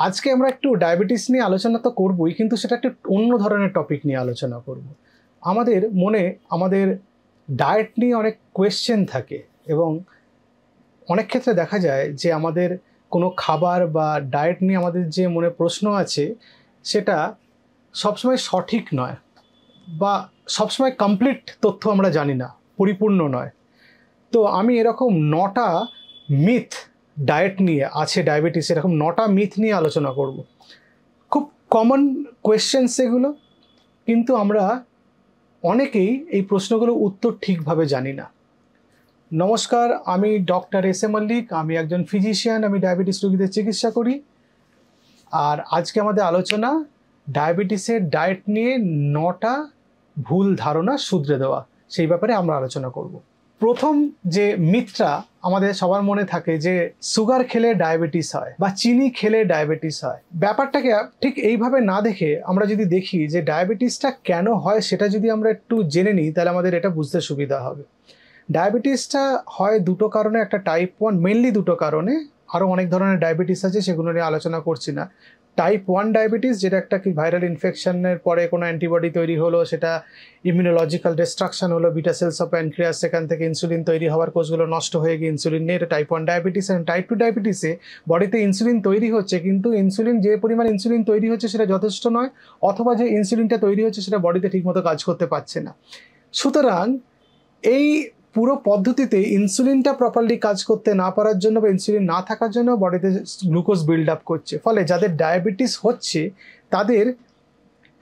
আজকে আমরা একটু ডায়াবেটিস নিয়ে আলোচনা তো করবই, কিন্তু সেটা একটা অন্য ধরনের টপিক নিয়ে আলোচনা করব। আমাদের মনে আমাদের ডায়েট নিয়ে অনেক কোয়েশ্চেন থাকে এবং অনেক ক্ষেত্রে দেখা যায় যে আমাদের কোনো খাবার বা ডায়েট নিয়ে আমাদের যে মনে প্রশ্ন আছে সেটা সবসময় সঠিক নয় বা সবসময় কমপ্লিট তথ্য আমরা জানি না, পরিপূর্ণ নয়। তো আমি এরকম 9টা মিথ ডায়েট নিয়ে আছে, ডায়াবেটিস এরকম 9টা মিথ নিয়ে আলোচনা করব। খুব কমন কোয়েশ্চেন্স এগুলো, কিন্তু আমরা অনেকেই এই প্রশ্নগুলোর উত্তর ঠিকভাবে জানি না। নমস্কার, আমি ডক্টর এস এ মল্লিক, আমি একজন ফিজিশিয়ান, আমি ডায়াবেটিস রোগীদের চিকিৎসা করি। আর আজকে আমাদের আলোচনা ডায়াবেটিসের ডায়েট নিয়ে 9টা ভুল ধারণা শুধরে দেওয়া, সেই ব্যাপারে আমরা আলোচনা করব। প্রথম যে মিথটা আমাদের সবার মনে থাকে যে সুগার খেলে ডায়াবেটিস হয় বা চিনি খেলে ডায়াবেটিস হয়। ব্যাপারটাকে ঠিক এইভাবে না দেখে আমরা যদি দেখি যে ডায়াবেটিসটা কেন হয় সেটা যদি আমরা একটু জেনে নিই, তাহলে আমাদের এটা বুঝতে সুবিধা হবে। ডায়াবেটিসটা হয় দুটো কারণে, একটা টাইপ 1, মেনলি দুটো কারণে, আরও অনেক ধরনের ডায়াবেটিস আছে সেগুলো নিয়ে আলোচনা করছি না। টাইপ 1 ডায়াবেটিস, যেটা একটা কি ভাইরাল ইনফেকশনের পরে কোনো অ্যান্টিবডি তৈরি হলো, সেটা ইমিউনোলজিক্যাল ডিস্ট্রাকশন হলো, বিটা সেলস অফ প্যানক্রিয়াস, সেখান থেকে ইনসুলিন তৈরি হওয়ার কোষগুলো নষ্ট হয়ে গিয়ে ইনসুলিন নিয়ে, এটা টাইপ 1 ডায়াবেটিস। এবং টাইপ 2 ডায়াবেটিসে বডিতে ইনসুলিন তৈরি হচ্ছে, কিন্তু ইনসুলিন যে পরিমাণ ইনসুলিন তৈরি হচ্ছে সেটা যথেষ্ট নয়, অথবা যে ইনসুলিনটা তৈরি হচ্ছে সেটা বডিতে ঠিকমতো কাজ করতে পারছে না। সুতরাং এই পুরো পদ্ধতিতে ইনসুলিনটা প্রপারলি কাজ করতে না পারার জন্য বা ইনসুলিন না থাকার জন্য বডিতে গ্লুকোজ বিল্ড আপ করছে। ফলে যাদের ডায়াবেটিস হচ্ছে তাদের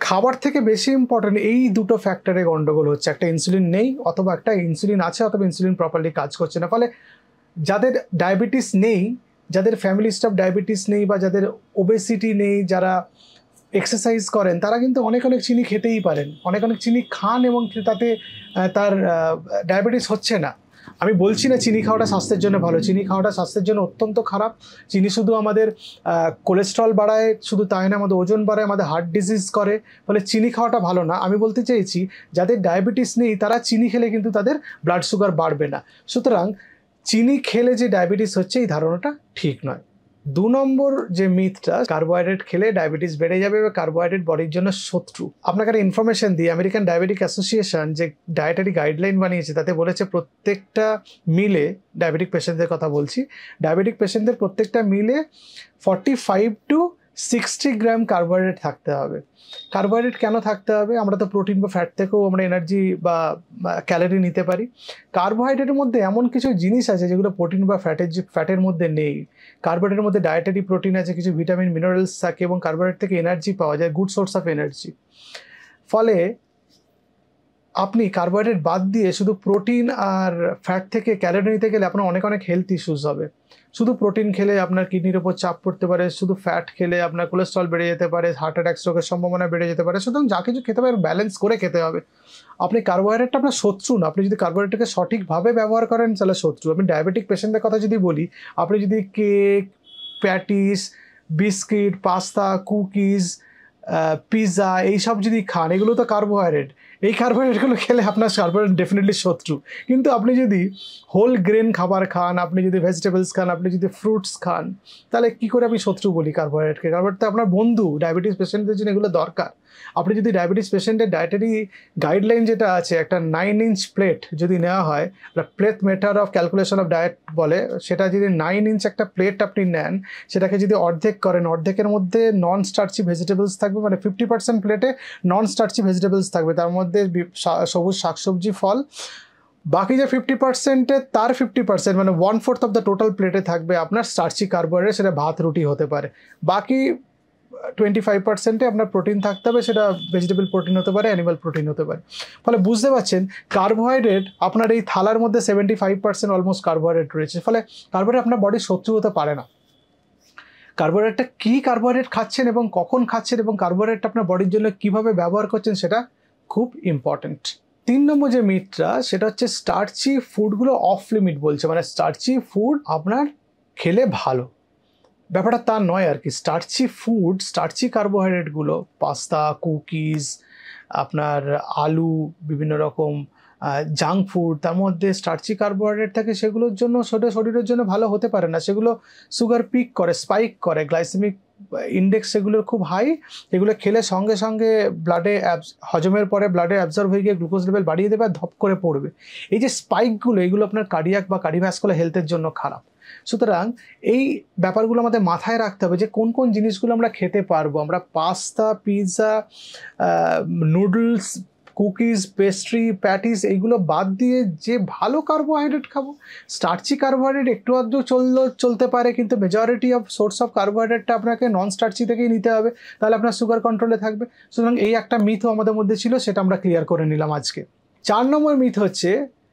খাবার থেকে বেশি ইম্পর্টেন্ট এই দুটো ফ্যাক্টরে গন্ডগোল হচ্ছে, একটা ইনসুলিন নেই, অথবা একটা ইনসুলিন আছে অথবা ইনসুলিন প্রপারলি কাজ করছে না। ফলে যাদের ডায়াবেটিস নেই, যাদের ফ্যামিলি স্টাফ ডায়াবেটিস নেই বা যাদের ওবেসিটি নেই, যারা এক্সারসাইজ করেন, তারা কিন্তু অনেক অনেক চিনি খেতেই পারেন, অনেক অনেক চিনি খান এবং তাতে তার ডায়াবেটিস হচ্ছে না। আমি বলছি না চিনি খাওয়াটা স্বাস্থ্যের জন্য ভালো, চিনি খাওয়াটা স্বাস্থ্যের জন্য অত্যন্ত খারাপ। চিনি শুধু আমাদের কোলেস্ট্রল বাড়ায়, শুধু তাই না আমাদের ওজন বাড়ায়, আমাদের হার্ট ডিজিজ করে। ফলে চিনি খাওয়াটা ভালো না। আমি বলতে চাইছি যাদের ডায়াবেটিস নেই তারা চিনি খেলে কিন্তু তাদের ব্লাড সুগার বাড়বে না। সুতরাং চিনি খেলে যে ডায়াবেটিস হচ্ছে এই ধারণাটা ঠিক নয়। 2 নম্বর যে মিথটা, কার্বোহাইড্রেট খেলে ডায়াবেটিস বেড়ে যাবে বা কার্বোহাইড্রেট বডির জন্য শত্রু। আপনাকে একটা ইনফরমেশন দিই, আমেরিকান ডায়াবেটিক অ্যাসোসিয়েশন যে ডায়েটারি গাইডলাইন বানিয়েছে তাতে বলেছে প্রত্যেকটা মিলে, ডায়াবেটিক পেশেন্টদের কথা বলছি, ডায়াবেটিক পেশেন্টদের প্রত্যেকটা মিলে 45 to 60 গ্রাম কার্বোহাইড্রেট থাকতে হবে। কার্বোহাইড্রেট কেন থাকতে হবে? আমরা তো প্রোটিন বা ফ্যাট থেকেও আমরা এনার্জি বা ক্যালোরি নিতে পারি। কার্বোহাইড্রেটের মধ্যে এমন কিছু জিনিস আছে যেগুলো প্রোটিন বা ফ্যাটের মধ্যে নেই। কার্বোহাইড্রেটের মধ্যে ডায়েটারি প্রোটিন আছে, কিছু ভিটামিন মিনারেলস থাকে, এবং কার্বোহাইড্রেট থেকে এনার্জি পাওয়া যায়, গুড সোর্স অফ এনার্জি। ফলে আপনি কার্বোহাইড্রেট বাদ দিয়ে শুধু প্রোটিন আর ফ্যাট থেকে ক্যালোরি নিতে গেলে আপনার অনেক অনেক হেলথ ইস্যুস হবে। শুধু প্রোটিন খেলে আপনার কিডনির উপর চাপ পড়তে পারে, শুধু ফ্যাট খেলে আপনার কোলেস্ট্রল বেড়ে যেতে পারে, হার্ট অ্যাটাক স্ট্রোকের সম্ভাবনা বেড়ে যেতে পারে। সুতরাং যা কিছু খেতে হবে ব্যালেন্স করে খেতে হবে। আপনি কার্বোহাইড্রেটটা আপনার শত্রু না, আপনি যদি কার্বোহাইড্রেটকে সঠিকভাবে ব্যবহার করেন তাহলে শত্রু। আমি ডায়াবেটিক পেশেন্টদের কথা যদি বলি, আপনি যদি cake, patties, biscuit, pasta, cookies, pizza এইসব যদি খান, এগুলো তো কার্বোহাইড্রেট। এই কার্বোহাইড্রেটগুলো খেলে আপনার কার্বোহাইড্রেট ডেফিনেটলি শত্রু। কিন্তু আপনি যদি হোল গ্রেন খাবার খান, আপনি যদি ভেজিটেবলস খান, আপনি যদি ফ্রুটস খান, তাহলে কী করে আমি শত্রু বলি কার্বোহাইড্রেটকে? কার্বোহাইড্রেট তো আপনার বন্ধু, ডায়াবেটিস পেশেন্টদের জন্য এগুলো দরকার। আপনি যদি ডায়াবেটিস পেশেন্টের ডায়েটারি গাইডলাইন যেটা আছে, একটা 9 ইঞ্চ প্লেট যদি নেওয়া হয়, plate matter of calculation of diet বলে, সেটা যদি 9 ইঞ্চ একটা প্লেট আপনি নেন, সেটাকে যদি অর্ধেক করেন, অর্ধেকের মধ্যে নন স্টার্চি ভেজিটেবলস থাকবে, মানে 50% প্লেটে নন স্টার্চি ভেজিটেবলস থাকবে, তার মধ্যে সবুজ শাকসবজি, ফল। বাকি যে 50%-এ তার 50% মানে 1/4 অফ দ্য টোটাল প্লেটে থাকবে আপনার স্টার্চি কার্বোহাইড্রেট, সেটা ভাত রুটি হতে পারে। বাকি 25%-এ আপনার প্রোটিন থাকতে হবে, সেটা ভেজিটেবল প্রোটিন হতে পারে, অ্যানিমাল প্রোটিন হতে পারে। ফলে বুঝতে পারছেন কার্বোহাইড্রেট আপনার এই থালার মধ্যে 75% অলমোস্ট কার্বোহাইড্রেট রয়েছে। ফলে কার্বোহাইড্রেট আপনার বডির শত্রু হতে পারে না। কার্বোহাইড্রেটটা কী, কার্বোহাইড্রেট খাচ্ছেন এবং কখন খাচ্ছেন, এবং কার্বোহাইড্রেটটা আপনার বডির জন্য কীভাবে ব্যবহার করছেন, সেটা খুব ইম্পর্ট্যান্ট। 3 নম্বর যে মিথটা, সেটা হচ্ছে স্টার্চি ফুডগুলো অফ লিমিট বলছে, মানে স্টার্চি ফুড আপনার খেলে ভালো। ব্যাপারটা তা নয় আর কি। স্টার্চি ফুড, স্টার্চি কার্বোহাইড্রেটগুলো, পাস্তা, কুকিজ, আপনার আলু, বিভিন্ন রকম জাঙ্ক ফুড, তার মধ্যে স্টার্চি কার্বোহাইড্রেট থাকে, সেগুলোর জন্য শরীরের জন্য ভালো হতে পারে না। সেগুলো সুগার পিক করে, স্পাইক করে, গ্লাইসেমিক ইন্ডেক্স সেগুলোর খুব হাই, এগুলো খেলে সঙ্গে সঙ্গে ব্লাডে হজমের পরে ব্লাডে অ্যাবজর্ব হয়ে গিয়ে গ্লুকোজ লেভেল বাড়িয়ে দেবে আর ধপ করে পড়বে। এই যে স্পাইকগুলো, এগুলো আপনার কার্ডিয়াক বা কার্ডিওভাস্কুলার হেলথের জন্য খারাপ। সুতরাং এই ব্যাপারগুলো আমাদের মাথায় রাখতে হবে যে কোন কোন জিনিসগুলো আমরা খেতে পারবো। আমরা pasta, pizza, noodles, cookies, pastry, patties এইগুলো বাদ দিয়ে যে ভালো কার্বোহাইড্রেট খাবো। স্টার্চি কার্বোহাইড্রেট একটু আধটু চলতে পারে, কিন্তু মেজরিটি অফ সোর্স অফ কার্বোহাইড্রেটটা আপনাকে নন স্টার্চি থেকেই নিতে হবে, তাহলে আপনার সুগার কন্ট্রোলে থাকবে। সুতরাং এই একটা মিথও আমাদের মধ্যে ছিল, সেটা আমরা ক্লিয়ার করে নিলাম আজকে। 4 নম্বর মিথ হচ্ছে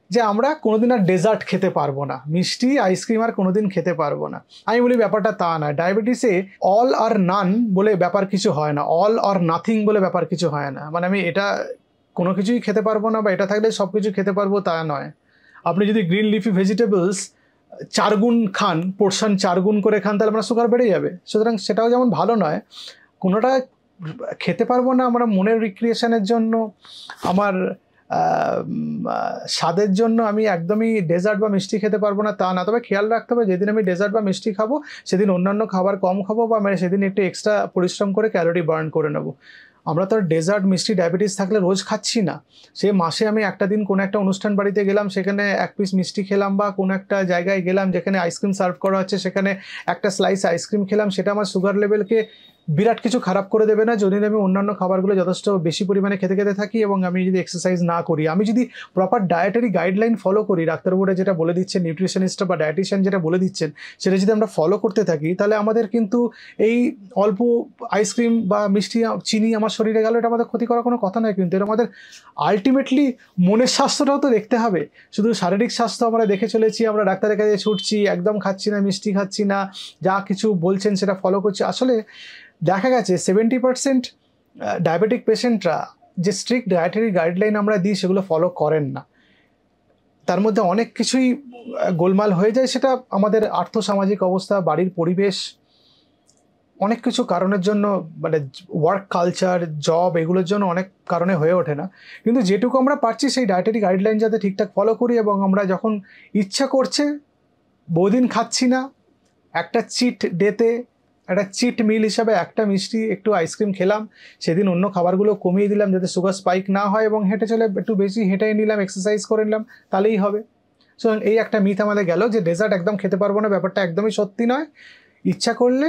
যে আমরা কোনোদিন আর ডেজার্ট খেতে পারবো না, মিষ্টি আইসক্রিম আর কোনোদিন খেতে পারবো না। আমি বলি ব্যাপারটা তা না। ডায়াবেটিসে অল আর নান বলে ব্যাপার কিছু হয় না, অল আর নাথিং বলে ব্যাপার কিছু হয় না। মানে আমি এটা কোনো কিছুই খেতে পারবো না বা এটা থাকলে সব কিছু খেতে পারবো তা নয়। আপনি যদি গ্রিন লিফি ভেজিটেবলস 4 গুণ খান, পোর্শন 4 গুণ করে খান, তাহলে আপনার সুগার বেড়ে যাবে। সুতরাং সেটাও যেমন ভালো নয়, কোনোটা খেতে পারবো না আমরা মনের রিক্রিয়েশনের জন্য, আমার স্বাদের জন্য আমি একদমই ডেজার্ট বা মিষ্টি খেতে পারবো না তা না। তবে খেয়াল রাখতে হবে যেদিন আমি ডেজার্ট বা মিষ্টি খাবো সেদিন অন্যান্য খাবার কম খাবো, বা সেদিন একটু এক্সট্রা পরিশ্রম করে ক্যালোরি বার্ন করে নেবো। আমরা তো আর ডেজার্ট মিষ্টি ডায়াবেটিস থাকলে রোজ খাচ্ছি না। সে মাসে আমি একটা দিন কোনো একটা অনুষ্ঠান বাড়িতে গেলাম, সেখানে 1 পিস মিষ্টি খেলাম, বা কোনো একটা জায়গায় গেলাম যেখানে আইসক্রিম সার্ভ করা হচ্ছে, সেখানে একটা স্লাইস আইসক্রিম খেলাম, সেটা আমার সুগার লেভেলকে বিরাট কিছু খারাপ করে দেবে না যদি আমি অন্যান্য খাবারগুলো যথেষ্ট বেশি পরিমাণে খেতে থাকি এবং আমি যদি এক্সারসাইজ না করি। আমি যদি প্রপার ডায়েটারি গাইডলাইন ফলো করি, ডাক্তারবাবুরা যেটা বলে দিচ্ছেন, নিউট্রিশনিস্টরা বা ডায়েটিশিয়ান যেটা বলে দিচ্ছেন, সেটা যদি আমরা ফলো করতে থাকি, তাহলে আমাদের কিন্তু এই অল্প আইসক্রিম বা মিষ্টি চিনি আমার শরীরে গেল, এটা আমাদের ক্ষতি করার কোনো কথা নয়। কিন্তু এটা আমাদের আলটিমেটলি মনের স্বাস্থ্যটাও তো দেখতে হবে। শুধু শারীরিক স্বাস্থ্য আমরা দেখে চলেছি, আমরা ডাক্তারের কাছে ছুটছি, একদম খাচ্ছি না, মিষ্টি খাচ্ছি না, যা কিছু বলছেন সেটা ফলো করছি। আসলে দেখা গেছে 70% ডায়াবেটিক পেশেন্টরা যে স্ট্রিক্ট ডায়েটারি গাইডলাইন আমরা দিই সেগুলো ফলো করেন না। তার মধ্যে অনেক কিছুই গোলমাল হয়ে যায়। সেটা আমাদের আর্থসামাজিক অবস্থা, বাড়ির পরিবেশ, অনেক কিছু কারণের জন্য, মানে ওয়ার্ক কালচার, জব, এগুলোর জন্য অনেক কারণে হয়ে ওঠে না। কিন্তু যেটুকু আমরা পারছি সেই ডায়েটারি গাইডলাইন যাতে ঠিকঠাক ফলো করি, এবং আমরা যখন ইচ্ছা করছে বহুদিন খাচ্ছি না, একটা চিট ডেতে, একটা চিট মিল হিসাবে একটা মিষ্টি একটু আইসক্রিম খেলাম, সেদিন অন্য খাবারগুলো কমিয়ে দিলাম যাতে সুগার স্পাইক না হয়, এবং হেঁটে চলে একটু বেশি হেঁটে নিলাম, এক্সারসাইজ করে নিলাম, তাহলেই হবে। সো এই একটা মিথ আমাদের গেল যে ডেজার্ট একদম খেতে পারবো না, ব্যাপারটা একদমই সত্যি নয়। ইচ্ছা করলে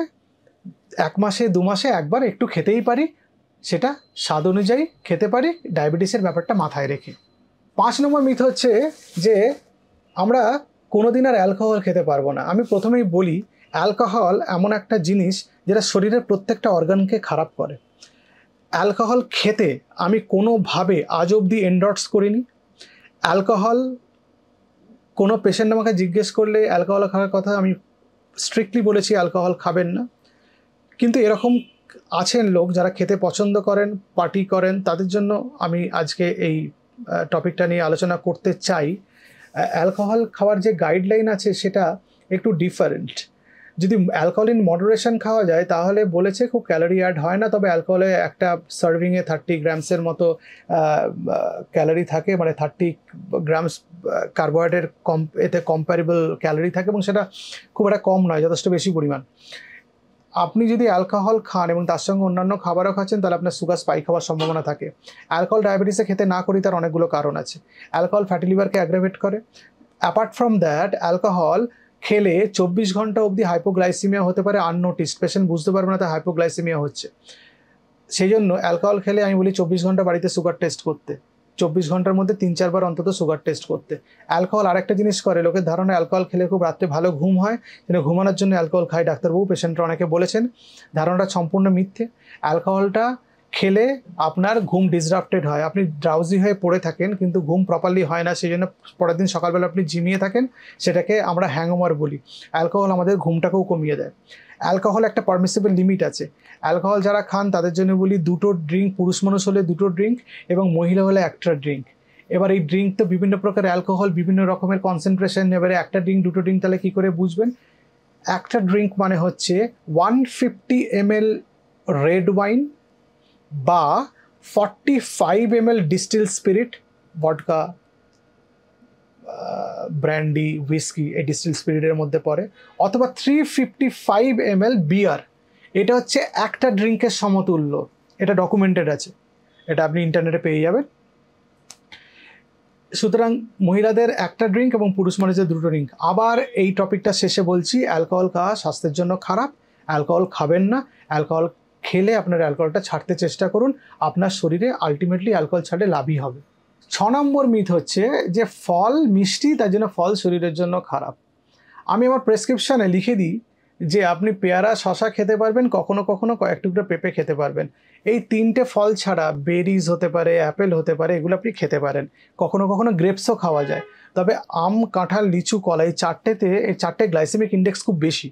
1 মাসে 2 মাসে একবার একটু খেতেই পারি, সেটা স্বাদ অনুযায়ী খেতে পারি, ডায়াবেটিসের ব্যাপারটা মাথায় রেখে। 5 নম্বর মিথ হচ্ছে যে আমরা কোনোদিন আর অ্যালকোহল খেতে পারবো না। আমি প্রথমেই বলি, অ্যালকোহল এমন একটা জিনিস যেটা শরীরের প্রত্যেকটা অর্গানকে খারাপ করে। অ্যালকোহল খেতে আমি কোনোভাবে আজ অবধি এন্ডোর্স করিনি। অ্যালকোহল কোনো পেশেন্ট আমাকে জিজ্ঞেস করলে অ্যালকোহল খাওয়ার কথা আমি স্ট্রিক্টলি বলেছি অ্যালকোহল খাবেন না। কিন্তু এরকম আছেন লোক যারা খেতে পছন্দ করেন, পার্টি করেন, তাদের জন্য আমি আজকে এই টপিকটা নিয়ে আলোচনা করতে চাই। অ্যালকোহল খাওয়ার যে গাইডলাইন আছে সেটা একটু ডিফারেন্ট। যদি অ্যালকোহল ইন মডারেশন খাওয়া যায় তাহলে বলেছে খুব ক্যালোরি অ্যাড হয় না, তবে অ্যালকোহলে একটা সার্ভিংয়ে 30 গ্রামসের মতো ক্যালোরি থাকে, মানে 30 গ্রামস কার্বোহাইড্রেট এতে কম্পারেবল ক্যালোরি থাকে, এবং সেটা খুব একটা কম নয়, যথেষ্ট বেশি পরিমাণ। আপনি যদি অ্যালকোহল খান এবং তার সঙ্গে অন্যান্য খাবারও খাচ্ছেন, তাহলে আপনার সুগার স্পাইক হওয়ার সম্ভাবনা থাকে। অ্যালকোহল ডায়াবেটিসে খেতে না করি তার অনেকগুলো কারণ আছে। অ্যালকোহল ফ্যাটি লিভারকে অ্যাগ্রাভেট করে। অ্যাপার্ট ফ্রম দ্যাট, অ্যালকোহল খেলে 24 ঘন্টা অবধি হাইপোগ্লাইসিমিয়া হতে পারে আননোটিস, পেশেন্ট বুঝতে পারবে না তার হাইপোগ্লাইসিমিয়া হচ্ছে। সেই জন্য অ্যালকোহল খেলে আমি বলি 24 ঘন্টা বাড়িতে সুগার টেস্ট করতে, 24 ঘন্টার মধ্যে 3-4 বার অন্তত সুগার টেস্ট করতে। অ্যালকোহল আরেকটা জিনিস করে, লোকের ধারণা অ্যালকোহল খেলে খুব রাত্রে ভালো ঘুম হয়, কিন্তু ঘুমানোর জন্য অ্যালকোহল খায় ডাক্তারবাবু, পেশেন্টরা অনেকে বলেছেন। ধারণাটা সম্পূর্ণ মিথ্যে। অ্যালকোহলটা খেলে আপনার ঘুম ডিসরাপ্টেড হয়, আপনি ড্রাউজি হয়ে পড়ে থাকেন কিন্তু ঘুম প্রপারলি হয় না, সেই জন্য পরের দিন সকালবেলা আপনি ঝিমিয়ে থাকেন, সেটাকে আমরা হ্যাংওভার বলি। অ্যালকোহল আমাদের ঘুমটাকেও কমিয়ে দেয়। অ্যালকোহল একটা পারমিসিবল লিমিট আছে। অ্যালকোহল যারা খান তাদের জন্য বলি 2টো ড্রিঙ্ক, পুরুষ মানুষ হলে 2টো ড্রিঙ্ক এবং মহিলা হলে 1টা ড্রিঙ্ক। এবার এই ড্রিঙ্ক তো বিভিন্ন প্রকার অ্যালকোহল, বিভিন্ন রকমের কনসেন্ট্রেশন, এবারে 1টা ড্রিঙ্ক 2টো ড্রিঙ্ক তাহলে কী করে বুঝবেন? একটা ড্রিঙ্ক মানে হচ্ছে 150 ml রেড ওয়াইন বা 45 ml distil spirit, vodka, brandy, whisky এই ডিস্টিল স্পিরিটের মধ্যে পড়ে, অথবা 355 ml বিয়ার। এটা হচ্ছে একটা ড্রিঙ্কের সমতুল্য, এটা ডকুমেন্টেড আছে, এটা আপনি ইন্টারনেটে পেয়ে যাবেন। সুতরাং মহিলাদের একটা ড্রিঙ্ক এবং পুরুষ মানুষদের দুটো ড্রিঙ্ক। আবার এই টপিকটা শেষে বলছি, অ্যালকোহল খাওয়া স্বাস্থ্যের জন্য খারাপ, অ্যালকোহল খাবেন না। অ্যালকোহল খেলে আপনার অ্যালকোহলটা ছাড়তে চেষ্টা করুন, আপনার শরীরে আলটিমেটলি অ্যালকোহল ছাড়লে লাভই হবে। 6 নম্বর মিথ হচ্ছে যে ফল মিষ্টি, তার জন্য ফল শরীরের জন্য খারাপ। আমি আমার প্রেসক্রিপশানে লিখে দিই যে আপনি পেয়ারা শশা খেতে পারবেন, কখনো কখনো কয়েক টুকরো পেঁপে খেতে পারবেন। এই 3টে ফল ছাড়া বেরিজ হতে পারে, অ্যাপেল হতে পারে, এগুলো আপনি খেতে পারেন। কখনো কখনো গ্রেপসও খাওয়া যায়। তবে আম, কাঁঠাল, লিচু, কলা এই 4টে গ্লাইসেমিক ইন্ডেক্স খুব বেশি।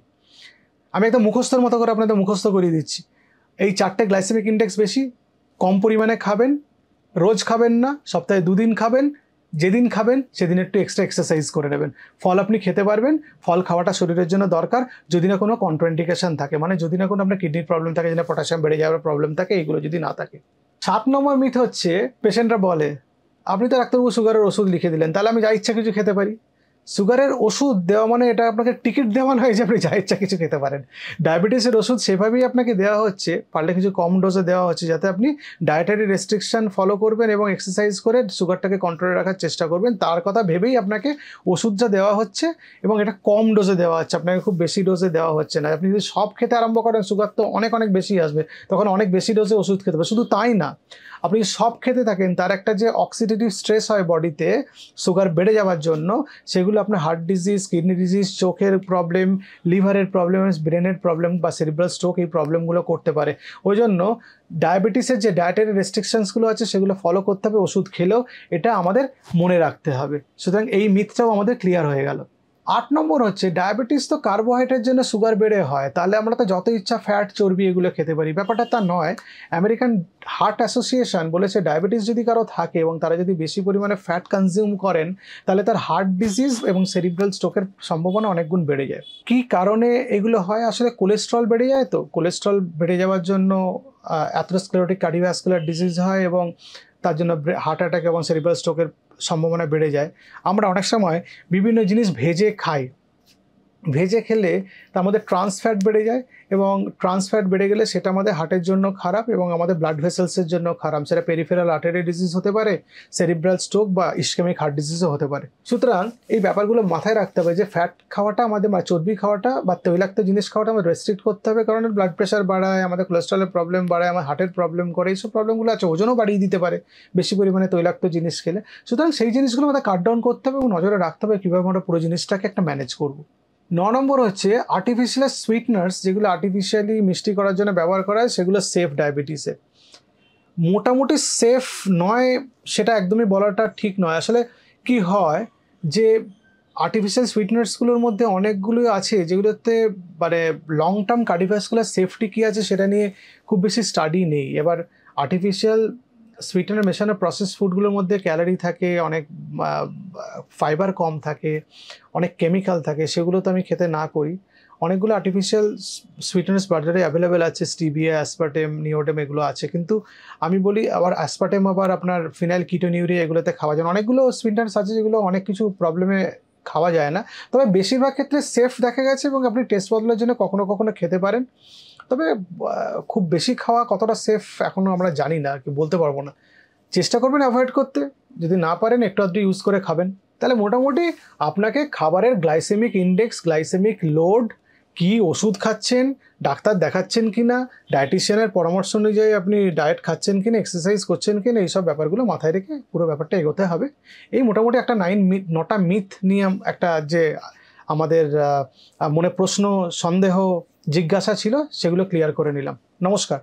আমি একদম মুখস্থর মতো করে আপনাদের মুখস্থ করিয়ে দিচ্ছি। এই 4টে গ্লাইসেমিক ইন্ডেক্স বেশি, কম পরিমাণে খাবেন, রোজ খাবেন না, সপ্তাহে 2 দিন খাবেন। যেদিন খাবেন সেদিন একটু এক্সট্রা এক্সারসাইজ করে নেবেন। ফল আপনি খেতে পারবেন, ফল খাওয়াটা শরীরের জন্য দরকার, যদি না কোনো কন্ট্রাইন্ডিকেশন থাকে, মানে যদি না কোনো আপনার কিডনির প্রবলেম থাকে, যদি না পটাশিয়াম বেড়ে যাওয়ার প্রবলেম থাকে, এইগুলো যদি না থাকে। 7 নম্বর মিথ হচ্ছে পেশেন্টরা বলে আপনি তো ডাক্তারবাবু সুগারের ওষুধ লিখে দিলেন, তাহলে আমি যা ইচ্ছা কিছু খেতে পারি। সুগারের ওষুধ দেওয়া মানে এটা আপনাকে টিকিট দেওয়া নয় যে আপনি যা ইচ্ছা কিছু খেতে পারেন। ডায়াবেটিসের ওষুধ সেভাবেই আপনাকে দেওয়া হচ্ছে, পারলে কিছু কম ডোজে দেওয়া হচ্ছে, যাতে আপনি ডায়েটারি রেস্ট্রিকশন ফলো করবেন এবং এক্সারসাইজ করে সুগারটাকে কন্ট্রোলে রাখার চেষ্টা করবেন। তার কথা ভেবেই আপনাকে ওষুধটা দেওয়া হচ্ছে এবং এটা কম ডোজে দেওয়া হচ্ছে, আপনাকে খুব বেশি ডোজে দেওয়া হচ্ছে না। আপনি যদি সব খেতে আরম্ভ করেন সুগার তো অনেক অনেক বেশি আসবে, তখন অনেক বেশি ডোজে ওষুধ খেতে হবে। শুধু তাই না, আপনি সব খেতে থাকেন, তার একটা যে অক্সিডেটিভ স্ট্রেস হয় বডিতে সুগার বেড়ে যাওয়ার জন্য, সেগুলো আপনার হার্ট ডিজিজ, কিডনি ডিজিজ, চোখের প্রবলেম, লিভারের প্রবলেম, ব্রেনের প্রবলেম বা সেরিব্রাল স্ট্রোক, এই প্রবলেমগুলো করতে পারে। ওই জন্য ডায়াবেটিসের যে ডায়েটারি রেস্ট্রিকশনসগুলো আছে সেগুলো ফলো করতে হবে ওষুধ খেলেও, এটা আমাদের মনে রাখতে হবে। সুতরাং এই মিথটাও আমাদের ক্লিয়ার হয়ে গেল। 8 নম্বর হচ্ছে ডায়াবেটিস তো কার্বোহাইড্রেটের জন্য সুগার বেড়ে হয়, তাহলে আমরা তো যত ইচ্ছা ফ্যাট, চর্বি এগুলো খেতে পারি। ব্যাপারটা তা নয়। আমেরিকান হার্ট অ্যাসোসিয়েশন বলেছে ডায়াবেটিস যদি কারো থাকে এবং তারা যদি বেশি পরিমাণে ফ্যাট কনজিউম করেন, তাহলে তার হার্ট ডিজিজ এবং সেরিব্রাল স্ট্রোকের সম্ভাবনা অনেক গুণ বেড়ে যায়। কী কারণে এগুলো হয়? আসলে কোলেস্ট্রল বেড়ে যায়। তো কোলেস্ট্রল বেড়ে যাওয়ার জন্য অ্যাথেরোস্ক্লেরোটিক কার্ডিওভাস্কুলার ডিজিজ হয় এবং তার জন্য হার্ট অ্যাটাক এবং সেরিব্রাল স্ট্রোকের সম্ভাবনা বেড়ে যায়। আমরা অনেক সময় বিভিন্ন জিনিস ভেজে খাই, ভেজে খেলে তার মধ্যে ট্রান্স ফ্যাট বেড়ে যায় এবং ট্রান্স ফ্যাট বেড়ে গেলে সেটা আমাদের হার্টের জন্য খারাপ এবং আমাদের ব্লাড ভেসেলসের জন্য খারাপ। সেটা পেরিফেরাল আর্টারি ডিজিজ হতে পারে, সেরিব্রাল স্ট্রোক বা ইসকেমিক হার্ট ডিজিজও হতে পারে। সুতরাং এই ব্যাপারগুলো মাথায় রাখতে হবে যে ফ্যাট খাওয়াটা আমাদের বা চর্বি খাওয়াটা বা তৈলাক্ত জিনিস খাওয়াটা আমাদের রেস্ট্রিক্ট করতে হবে, কারণ ব্লাড প্রেশার বাড়ায়, আমাদের কোলেস্ট্রলের প্রবলেম বাড়ায়, আমার হার্টের প্রবলেম করে, এইসব প্রবলেমগুলো আছে। ওজনও বাড়িয়ে দিতে পারে বেশি পরিমাণে তৈলাক্ত জিনিস খেলে। সুতরাং সেই জিনিসগুলো আমাদের কাট ডাউন করতে হবে এবং নজরে রাখতে হবে কীভাবে আমরা পুরো জিনিসটাকে একটা ম্যানেজ করবো। 9 নম্বর হচ্ছে আর্টিফিশিয়াল সুইটনার্স, যেগুলো আর্টিফিশিয়ালি মিষ্টি করার জন্য ব্যবহার করা হয়, সেগুলো সেফ ডায়াবেটিসে। মোটামুটি সেফ নয় সেটা একদমই বলাটা ঠিক নয়। আসলে কি হয় যে আর্টিফিশিয়াল সুইটনার্সগুলোর মধ্যে অনেকগুলো আছে যেগুলোতে মানে লং টার্ম কার্ডিওভাস্কুলার সেফটি কী আছে সেটা নিয়ে খুব বেশি স্টাডি নেই। এবার আর্টিফিশিয়াল সুইটেনার মেশানো প্রসেস ফুডগুলোর মধ্যে ক্যালোরি থাকে, অনেক ফাইবার কম থাকে, অনেক কেমিক্যাল থাকে, সেগুলো তো আমি খেতে না করি। অনেকগুলো আর্টিফিশিয়াল সুইটেনার্স বাজারে অ্যাভেলেবেল আছে, স্টিভিয়া, অ্যাসপার্টেম, নিওডেম এগুলো আছে, কিন্তু আমি বলি আবার অ্যাসপার্টেম আবার আপনার ফিনাইল কিটোনিউরিয়া এগুলোতে খাওয়া যায় না। অনেকগুলো সুইটেনার্স আছে যেগুলো অনেক কিছু প্রবলেমে খাওয়া যায় না, তবে বেশিরভাগ ক্ষেত্রে সেফ দেখা গেছে এবং আপনি টেস্ট বদলের জন্য কখনো কখনো খেতে পারেন। তবে খুব বেশি খাওয়া কতটা সেফ এখনও আমরা জানি না, কি বলতে পারবো না। চেষ্টা করবেন অ্যাভয়েড করতে, যদি না পারেন একটু আধটু ইউজ করে খাবেন। তাহলে মোটামুটি আপনাকে খাবারের গ্লাইসেমিক ইন্ডেক্স, গ্লাইসেমিক লোড, কি ওষুধ খাচ্ছেন, ডাক্তার দেখাচ্ছেন কি না, ডায়েটিশিয়ানের পরামর্শ অনুযায়ী আপনি ডায়েট খাচ্ছেন কি না, এক্সারসাইজ করছেন কি না, এইসব ব্যাপারগুলো মাথায় রেখে পুরো ব্যাপারটা এগোতে হবে। এই মোটামুটি একটা 9টা মিথ নিয়ে একটা যে আমাদের মনে প্রশ্ন, সন্দেহ, জিজ্ঞাসা ছিল, সেগুলো ক্লিয়ার করে নিলাম। নমস্কার।